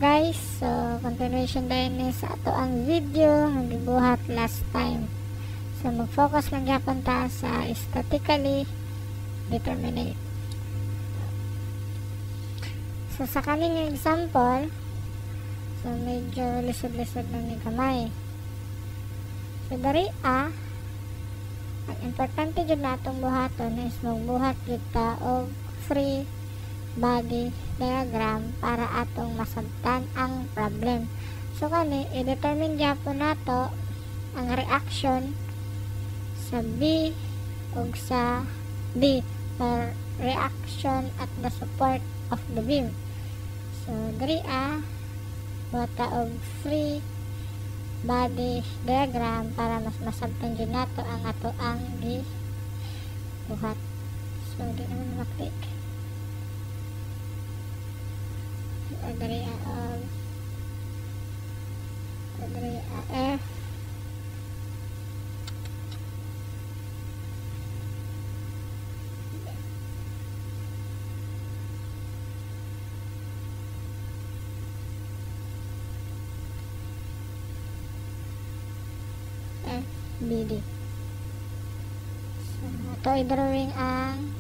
guys, so continuation din ni sa ato ang video nga gibuhat last time. So mag-focus lang gyapon ta sa statically determinate. So sa kaning example, so medyo lisod-lisod na ni kamay. So dari ang importante jud natong buhaton is magbuhat kita og free body diagram para atong masabtan ang problem. So kani i-determine gyapon nato ang reaction sa B ug sa D for reaction at the support of the beam. So diri buhata og free body diagram para mas masabtan jud nato ang ato ang gibuhat. So di naman maklik. Dari F BD. So ito i-drawing ang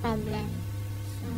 problem. So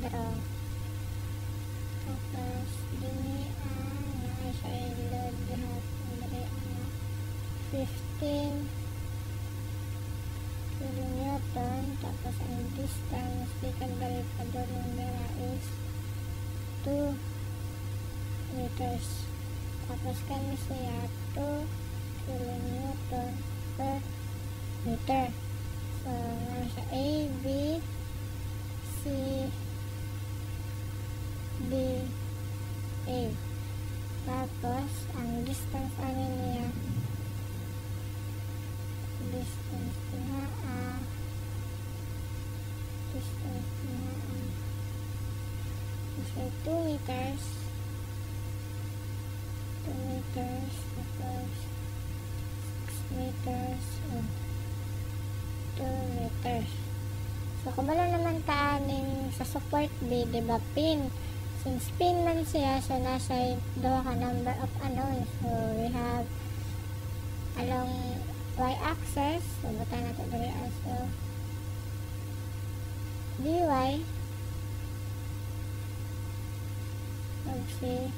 draw. Tapos dini ay siya i-load lahat dari 15 kilonewton. Tapos ang distance gikan dari padulong dira is 2 meters. Tapos kami siya 2 kilonewton per meter. So nasa A, B, C, D, A. Tapos ang distance ano niya, distance niya so 2 meters, tapos 6 meters, 2 meters. So kumalo naman kaaning sa support B, diba pin? Since pin man siya, so nasa duha ka number of unknowns. So we have along y-axis, so bata nato diri also dy ug si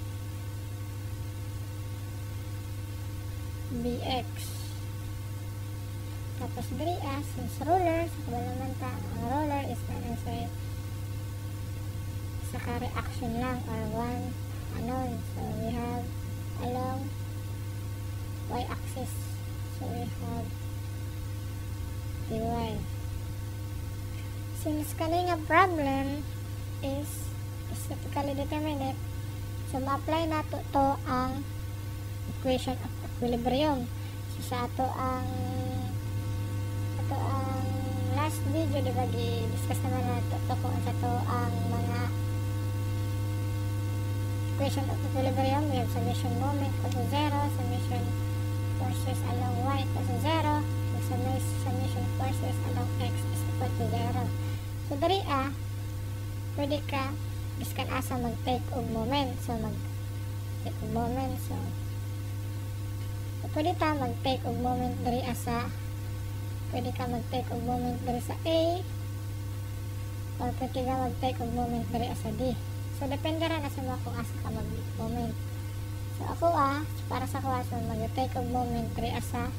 bx. Tapos diri since roller, so kumalo naman ta ang roller is sa ka-reaction lang or one unknown. So we have along y-axis, so we have dy. Since kani nga problem is statically determinate, so ma-apply nato to ang equation of equilibrium. So sa ato ang last video, diba discuss naman nato to kung sa to ang mga equation of equilibrium. We have summation moment equal to 0, summation forces along y equal to 0, summation forces along x is equal to 0. So dari pwede ka biskan asa mag-take og moment. So mag-take og moment. So pwede ta mag-take og moment dari pwede ka mag-take og moment dari sa A or pwede ka mag-take og moment diri sa D. So depende ra na sa mo kung asa ka mag-moment. So ako para sa ko so mag-take og moment diri sa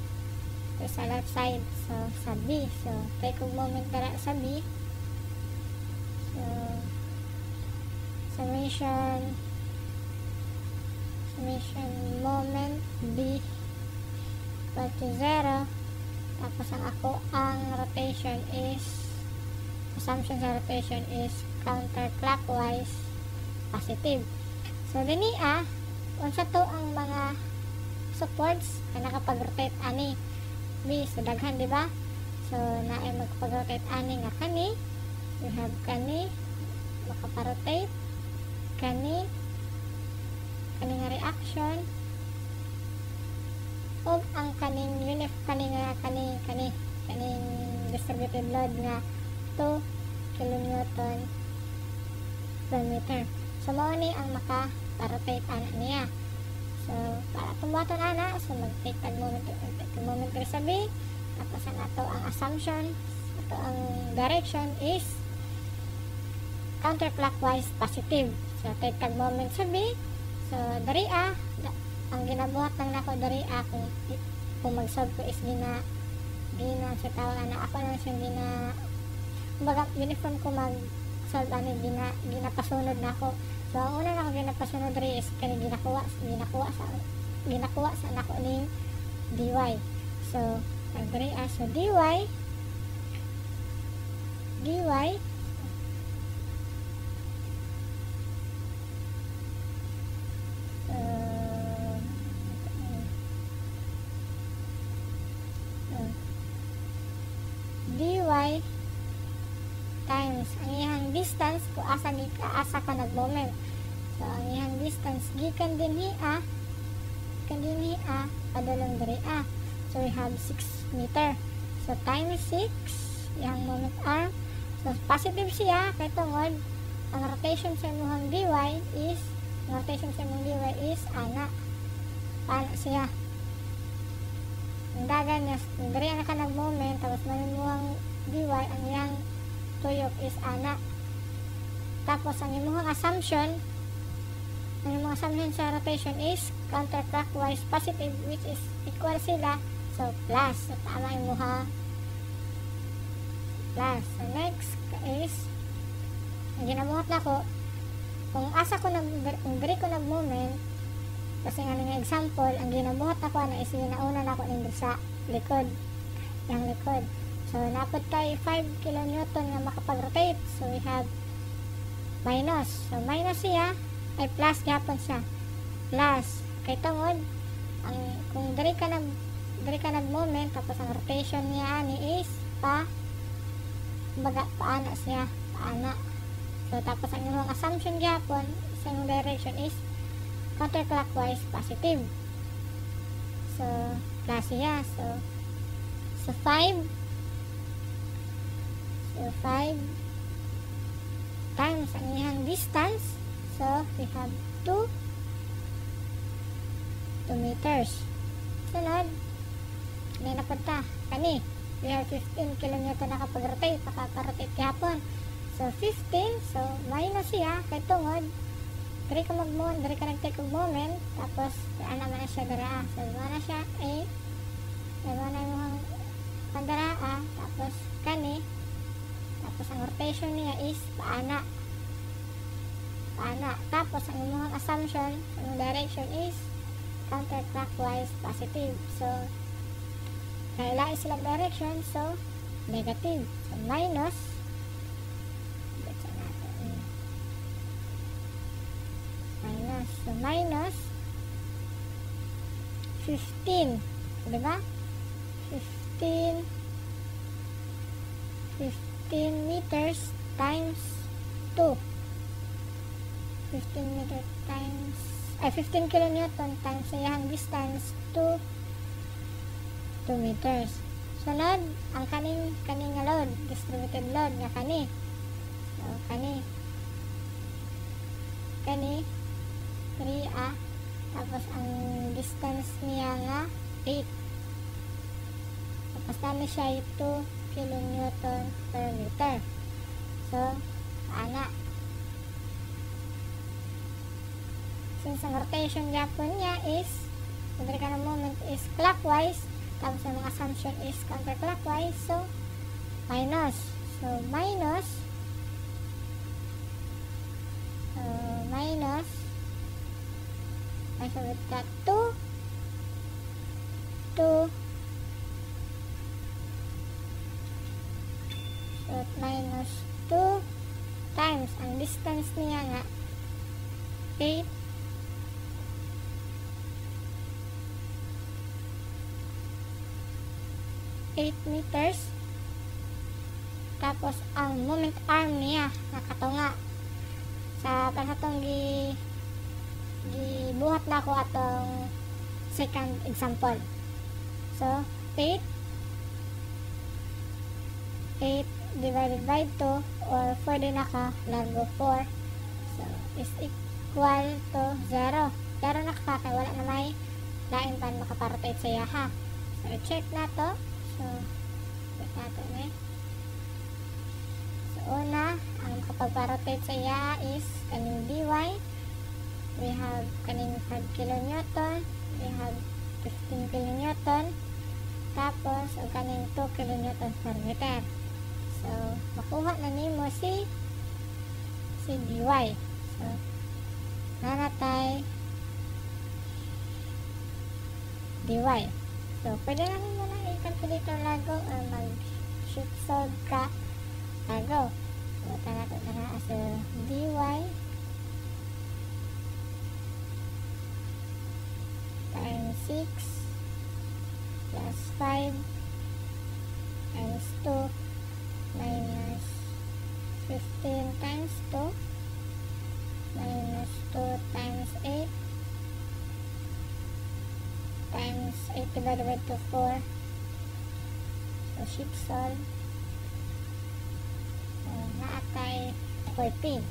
left side, so sa B. So take og moment diri sa B. So summation moment B equal to 0. Tapos ang rotation is, assumption sa rotation is counterclockwise positive. So dini unsa to ang mga supports na nakapag-rotate ani B, so daghan di ba? So naay magpag-rotate ani nga kani, we have kani makaparotate, kani nga reaction, o ang kaning distributed load nga 2 kilonewton per meter. So mao ni ang maka-rotate ana niya. So para tumbaton ana, so mag-take tag moment sa B. Tapos ang ato ang assumption, ato ang direction is counterclockwise positive. So take tag moment sa B. So dari ang ginabuhat lang nako dari kung mag-solve ko is gina sa tawag na ako lang siyang kumbaga uniform ko mag-solve ginapasunod na ako. So ang una na ako ginapasunod dari is kani ginakuha sa nako ning dy. So dari so dy dy times ang iyang distance kung asa ka nag-moment. So ang iyang distance gikan dinhi padulong diri so we have 6 meter. So times 6 iyang moment arm. So positive siya kay tungod ang rotation sa imong dy is ana siya. Ang dagan niya, dari ka nag-moment, tapos manimuhang dy, ang iyang tuyok is ana. Tapos ang imong assumption sa rotation is counterclockwise positive, which is equal sila, so plus. So tama imuha plus. So next is ang ginabuhat na ko, kung dari ko nag-moment, kasi nga nga example, ang ginabuhat ako na is ginauna na ako nindot sa likod. So napod tayo 5 kilonewton nga makapag-rotate. So we have minus. So minus siya ay plus gapon siya. Plus kay tungod kung dari ka nag-moment, tapos ang rotation niya ani is paana siya. So tapos ang imong assumption gapon sa imong direction is counterclockwise positive. So plus siya. So 5 times ang iyang distance. So we have 2 meters. Sunod na punta kani we have 15 kilonewton nakapag-rotate, nakaka-rotate gapon. So 15, so minus siya kay tungod dari ka nag-take og moment, tapos naman na siya dara. So na siya na yung pandaraa, tapos kani, tapos ang rotation niya is paana. Tapos ang imong assumption, ang direction is counterclockwise positive. So kailangan silang direction, so negative. So minus minus 15, diba? 15 meters times 2. 15 meter times 15 kilonewton times iyang distance to 2 meters. Sunod ang kaning nga load, distributed load nga kani. So kani 3 tapos ang distance niya nga 8. Tapos tani siya 2 kilonewton per meter. So ana, since ang rotation Japon niya is diri ka ng moment is clockwise, tapos ang assumption is counterclockwise, so minus. So minus I sagot ka 2 so minus 2 times ang distance niya nga 8 meters, tapos ang moment arm niya nakatunga sa pasatong gibuhat na ako atong second example. So 8 divided by 2 or 4 din naka largo 4, so is equal to 0 nakakakay, wala na may lain pa makaparotate sa yaha. So check na to. So check na to so una ang makapagparotate sa yaha is kaning dy, we have kaning 5 kilonewton, we have 15 kilonewton, tapos ang kaning 2 kilonewton per meter. So makuha na nimo si dy. So nanatay dy. So pwede na nimo na i-calculator lago or mag-sheet solve ka lago. So tanato na as dy times 6 plus 5 times 2 minus 15 times 2 minus 2 times 8 times 8 divided by 4. So sheet solve. So naatay 14.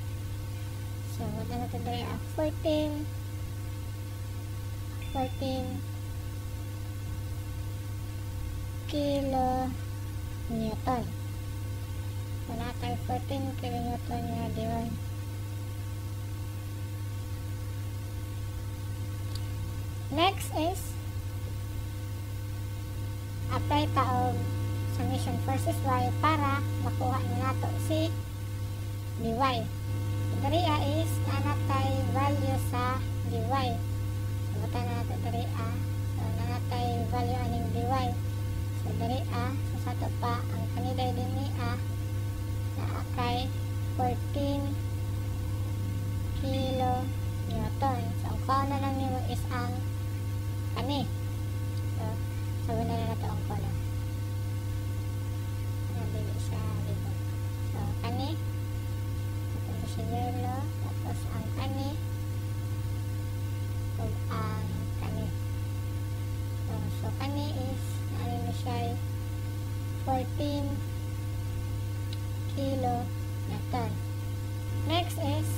So wala na ito dali 14 kilonewton. So naatay 14 kilonewton nga diwan. Next is apply taog summation versus y para makuha na nato si dy. Dariya is nanatay value sa dy. So buta na nato dariya. So nanatay value aning dy. So dariya sa sato pa ang kaniday din niya na kay 14 kilonewton. So ang kauna lang nimo is ang kani. So sabi na nato ang color. Nabili siya dito. So kani. Ito siya yellow. Tapos ang kani. O ang kani. So kani is narin siya 14 kilonewton. Next is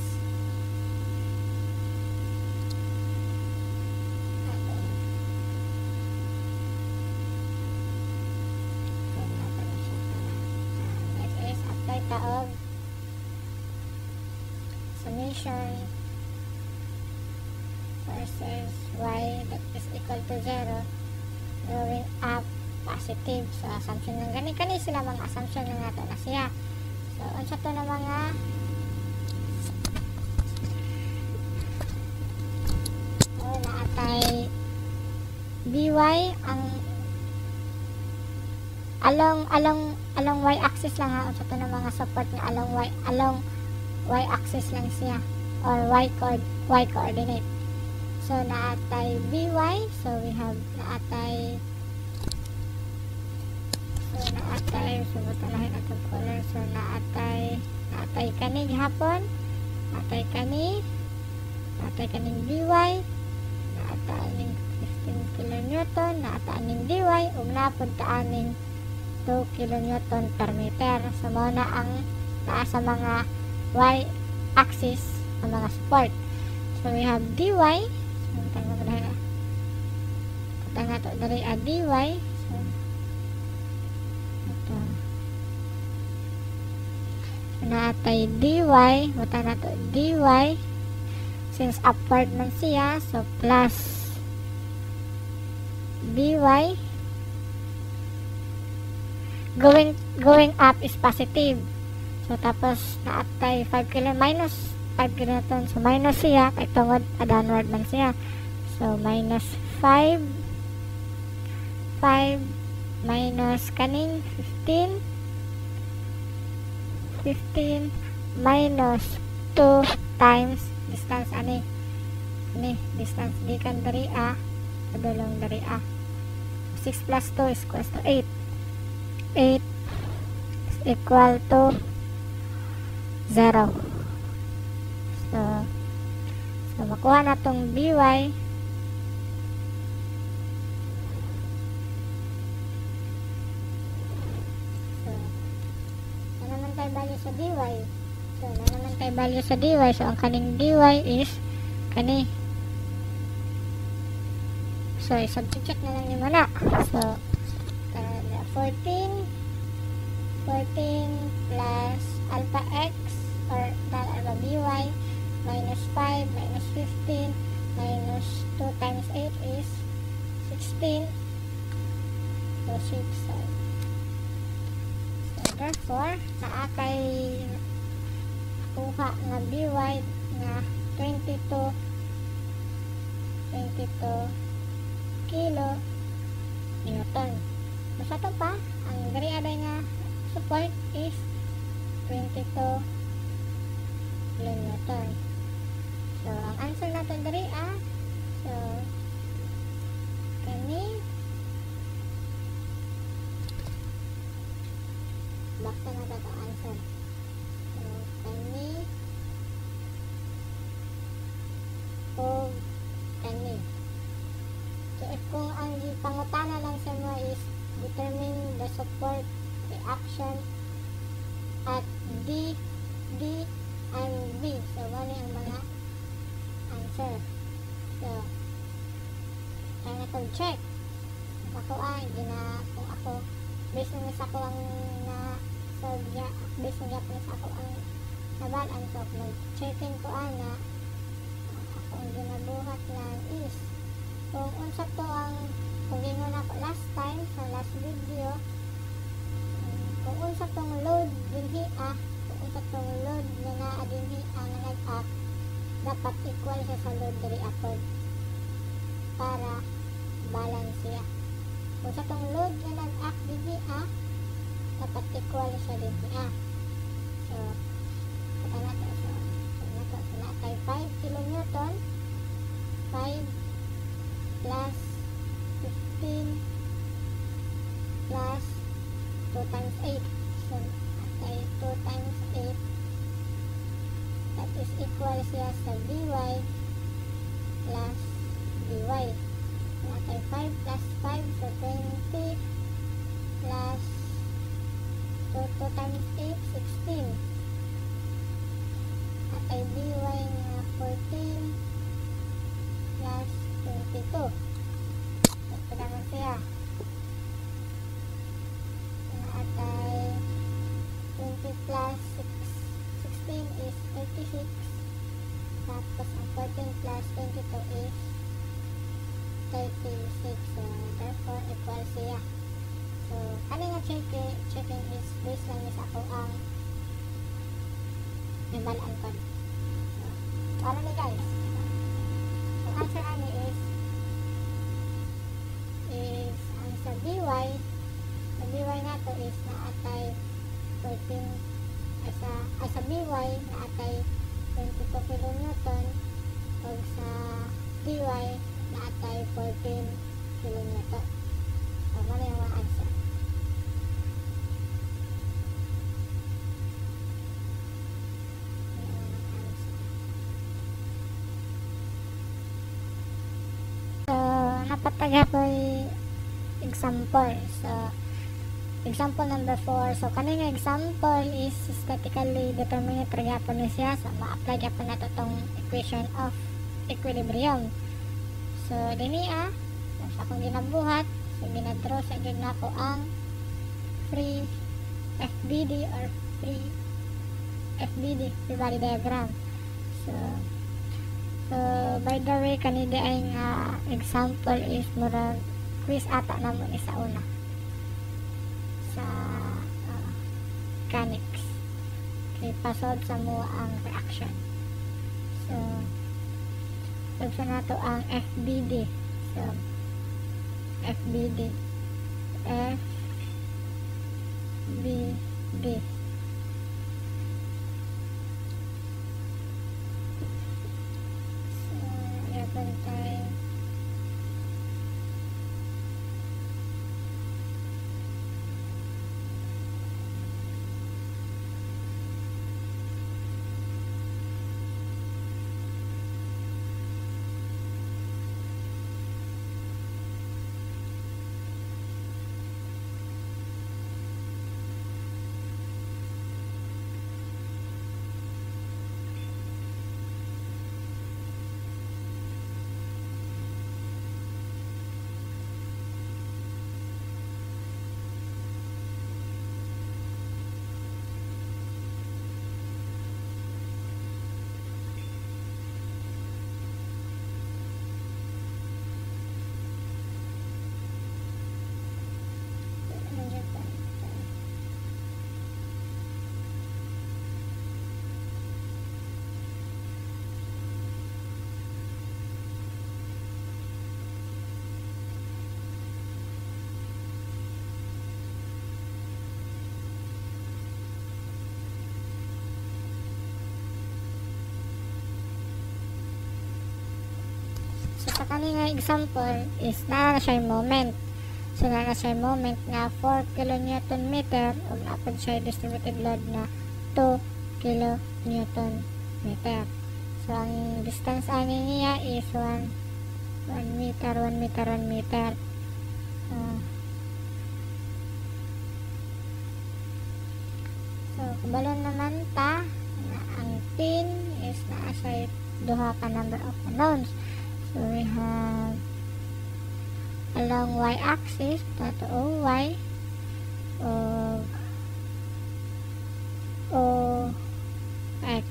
taog summation versus y that is equal to 0 going up positive. So assumption ng kani sila mga assumption na nato na siya. So unsa to na mga naatay dy ang along y axis lang ha. Unsa to na mga support nga along y axis lang siya or y coordinate. So naatay by, so we have naatay subutan lahin atong color. So naatay kani gihapon, naatay kaning dy, naatay aning 15 kilonewton, naatay aning dy, ug napud ta aning 2 kilonewton per meter. So mao na ang naa sa mga y axis ang mga support. So we have dy, so tanga to dari dy. So ito naatay dy, buta na to dy, since upward man siya, so plus dy, going up is positive. So tapos naatay 5 kilo minus 5 kiloton, so minus siya kay tungod downward man siya, so minus 5 minus kaning 15 minus 2 times distance ani distance gikan dari padulong dari 6 plus 2 is equals to 8 is equal to 0. So makuha na tong dy, value sa dy, so ang kaning dy is kani, so substitute na lang yung mana, so 14 plus alpha x or alpha by minus 5 minus 15 minus 2 times 8 is 16, so 6, so therefore naakay kuha nga dy nga 22 kilo newton. Basta to pa ang diri aday nga support is 22 kilonewton. So ang answer natin diri so kani bakta na dato answer. So kani o kani. So if kung ang pangutana lang sa mo is determine the support reaction at D and B, so wala ang mga answer. So kaya na kong check ako kung ako based na sa ako ang based na sa ako ang nabalaan, so mag-checking ko na ako ang ginabuhat lang is kung unsa to ang kung gingon ako last time sa last video, kung unsa tong load dinhi kung unsa tong load nga naa dinhi nga nag-act, dapat equal siya sa load diri upward para balance siya. Kung sa tong load nga nag-act dinhi dapat equal siya dinhi so kaya nato so natay 5 kilonewton, 5 plus 15 plus 2 times 8, so atay 2 times 8, that is equal siya sa dy plus dy. Atay 5 plus 5, so 20 plus 2 times 8, 16. Atay dy nga 14 plus 22. Ito naman siya. Atay 20 plus 16 is 36. Tapos ang 14 plus 22 is 36. So therefore equal siya. So kani nga checking is based lang sa ako ang nabalaan ko. So para ni guys, ang answer ani is ang sa dy nato is naatay 14 sa dy naatay 22 kilonewton o sa dy naatay 14 kilonewton. So ano yung mga answer? Napataga po example. So example number 4. So kaning example is statically determinate gyapon ni siya, so ma-apply gyapon nato tong equation of equilibrium. So dinhi sa akong ginabuhat, so ginadraw sa gid nako ang free FBD or free FBD, free body diagram. So by the way, kanina ay nga example is murag quiz ata na mo isa una sa mechanics. Okay, pasolve sa mo ang reaction. So solve na to ang FBD. So FBD tayo. Sa kanina example is na siya moment. So na siya moment nga 4 kN meter ug napad siya distributed load na 2 kN meter. So ang distance ani niya is 1 meter. So kubalon naman ta na ang pin is naa siya duha ka number of unknowns. So we have along y-axis that OY o X.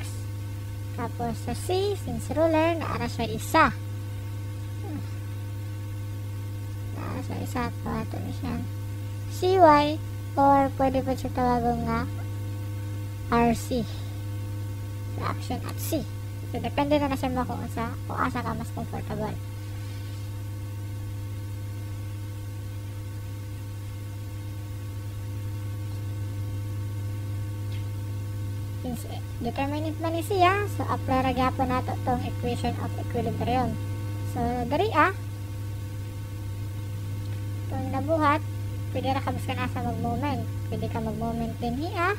Tapos sa C, since ruler, naara siya isa. Tawato na siya CY or pwede pa siya tawagong nga RC. Reaction at C. So, depende na sa mo kung asa ka mas comfortable. Since determinant man ni siya, so apply ra gyapon nato tong equation of equilibrium. So, dari itong nabuhat, pwede ra ka maskan asa mag-moment. Pwede ka mag-moment din hiya.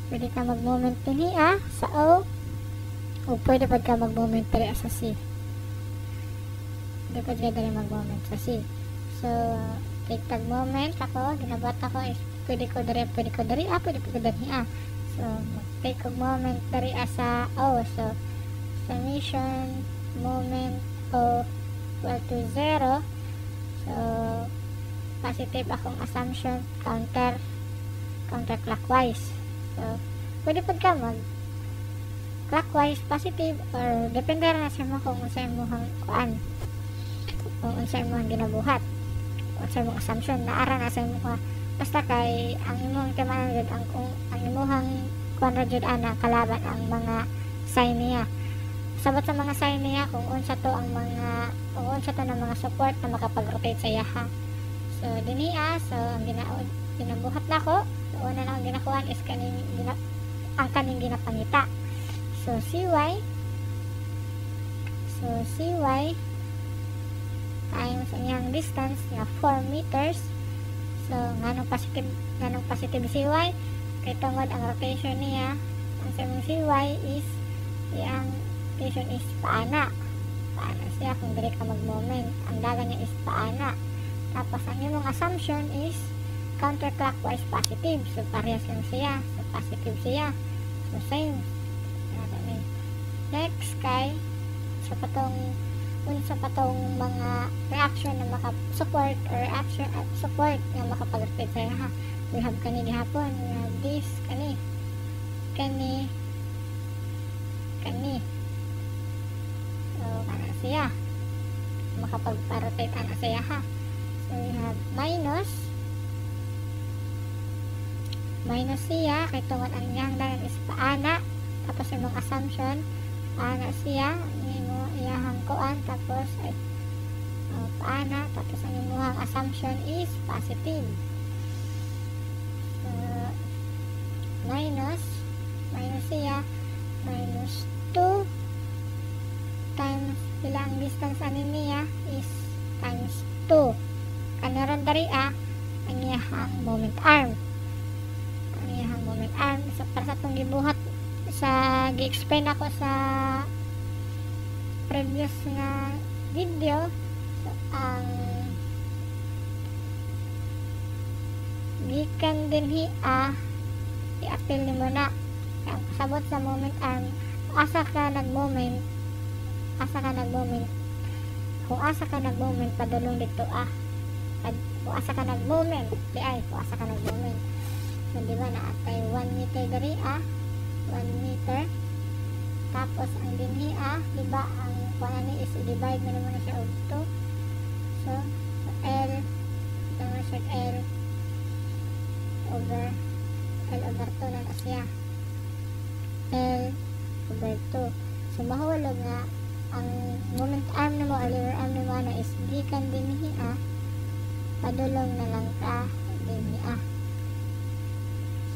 Pwede ka mag-moment din hiya sa O. O pwede pa ka mag-moment dali sa C. Pwede pa ka dali mag-moment sa C. So, take tag-moment ako. Ginabat ako is pwede ko dari, pwede ko dari hiya. So, take mag-moment dari sa O. So, summation moment O equal to 0. So, positive akong assumption counterclockwise. So, pwede pa ka mag clockwise, positive, or depende na sa mo kung unsay imong kuan, kung unsay imong ginabuhat, kung unsay imong assumption naara na sa imong basta kay ang imong timaan jud ang imong kuan ra jud ana kalaban ang mga sign niya. Sabat sa mga sign niya kung unsa to ang mga mga support na makapag-rotate sa yaha. So dinhiya, so ang ginabuhat nako, so una na ang ginakuan is kaning ginapangita. So CY times ang iyang distance na 4 meters. So nganong positive CY kay tungod ang rotation niya, ang sa imong CY is iyang rotation is paana siya kung dili ka mag-moment. Ang dagan niya is paana. Tapos ang imong assumption is counterclockwise positive. So parehas lang siya. So positive siya. So same. Next kay sa patong unsa pa tong mga reaction na maka-support or reaction at support nga makapag-rotate sa ha. We have kani gihapon, we have this, kani so kana siya makapag-rotate ana siya ha. So we have minus siya kay tungod ang iyang dalan is paana, tapos imong assumption ana siya imo iyahang kuan, tapos ay paana, tapos ang imong assumption is positive. So minus siya minus 2 times pila ang distance ani niya is times 2 kanaron dari ang iyahang moment arm. So para sa itong gibuhat sa gi-explain ako sa previous nga video, so ang gikan din i-appeal ni mo na ang kasabot sa moment arm, asa ka nag-moment kung asa ka nag-moment padulong dito kung asa ka nag-moment so diba naatay 1 meter dari 1 meter, tapos ang dinhi diba ang kuan ni is divide mo naman siya og 2, so L ito na siya L over 2 na siya L over 2. So mahulog nga ang moment arm na mo or lever arm na mo na is gikan dinhi padulong na lang ka dinhi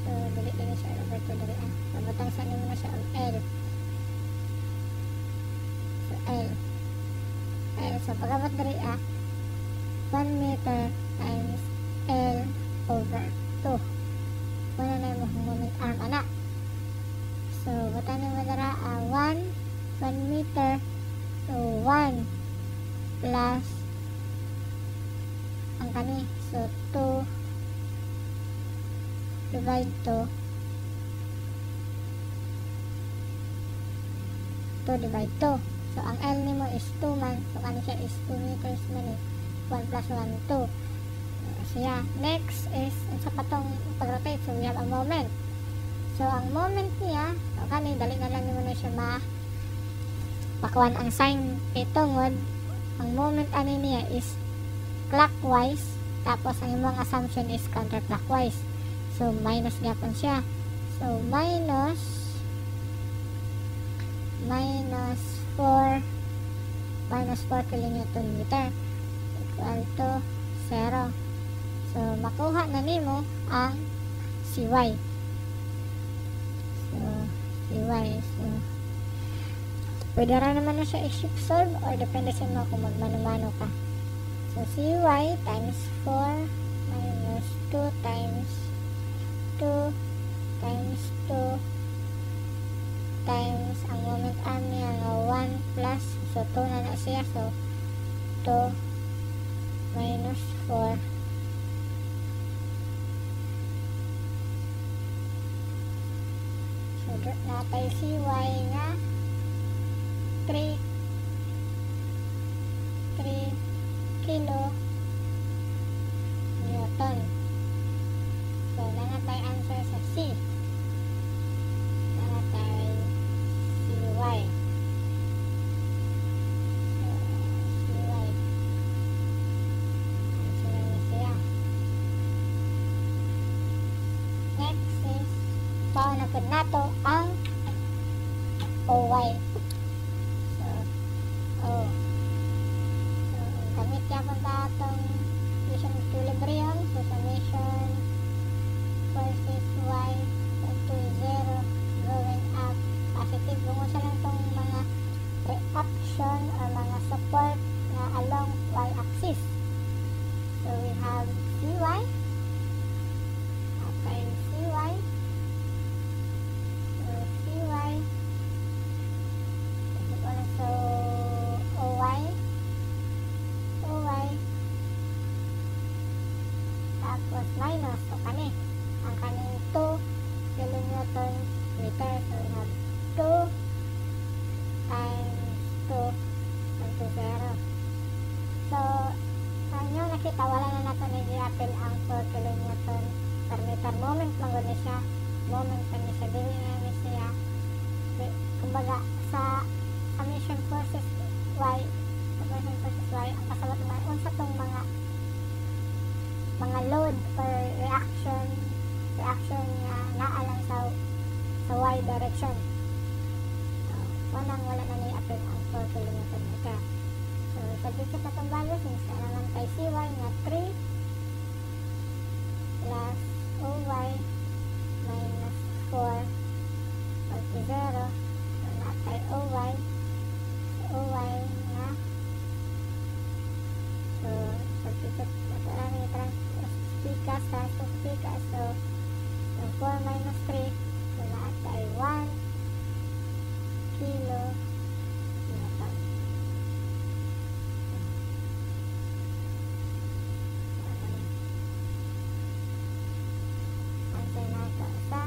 so dili siya over 2 dali mabutang sa nimo na siya ang L. So L so pagabot dali 1 meter times L over 2 wala na yung moment arm ana. So butang nimo dara 1 meter, so 1 plus ang kani, so 2 divide 2 divide 2. So ang L nimo is 2 man, so kani siya is 2 meters man 1 plus 1 2 siya. Next is sa patong pag-rotate, so we have a moment. So ang moment niya, so kani dali na lang nimo na siya makuan ang sign kay tungod ang moment ani niya is clockwise, tapos ang imong assumption is counterclockwise. So minus gyapon siya. So minus 4 kilonewton meter equal to 0. So makuha na nimo ang CY. So CY, so pwede rin naman na siya i-shift solve or depende sa mo kung magmano-mano ka. So CY times 4 minus 2 times 2 times 2 times ang moment arm niya nga 1 plus, so 2 na siya, so 2 minus 4 so natay CY nga 3 kilo newton. So nanatay answer sa C, nanatay CY. So CY answer na siya. Next is pauna po nato ang OY. So gamit yapon ta itong equation equilibrium, so summation versus y to 0 going up positive. Bungo sa lang itong mga reaction or mga support na along y-axis. So we have CY times CY, so CY is also OY tapos minus ni siya moment pa ni siya dili na ni siya kumbaga sa mission forces Y ang kasabot naman unsa tong mga load or reaction nga naalang sa Y direction. Wala na ni apil ang 4 km per meter. So subject sa itong value since na naman kay CY nga 3 plus OY minus 4 equal to 0. So na kay OY nga so substitute ito na ni transpose so 4 minus 3 so na kay 1 kilo newton. Answer na ito sa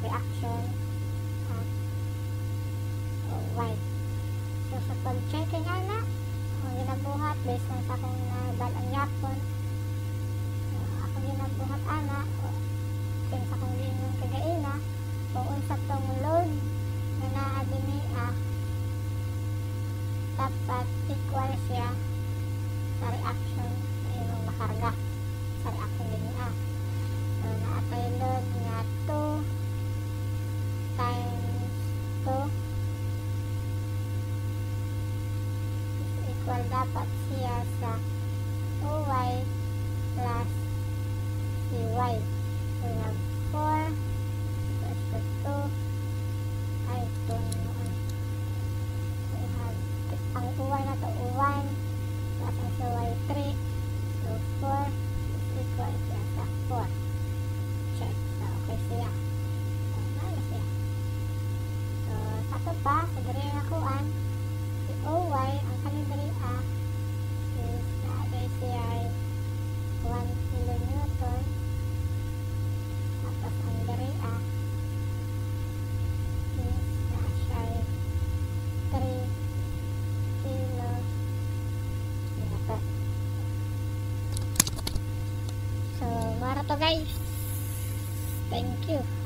reaction at Y. So sa pag-checking ana ang ginabuhat based on sa akong nabalang yapon akong ginabuhat ana since akong gingon kagaina kung unsa tong load na naa dinhi dapat equal siya sa reaction na imong makarga sa reaction dinhi so naatay load nga 2 times 2 equal dapat siya sa OY plus CY so nag 4 plus 2 ay ito naman ang uwan na to 1 plus ang CY 3 so 4 is equal siya sa 4 check so okay siya so ano siya so sa ito pa sa diri na kuan si OY ang kanidiri is naagay siya 1 kilonewton tapos ang diri to guys, thank you.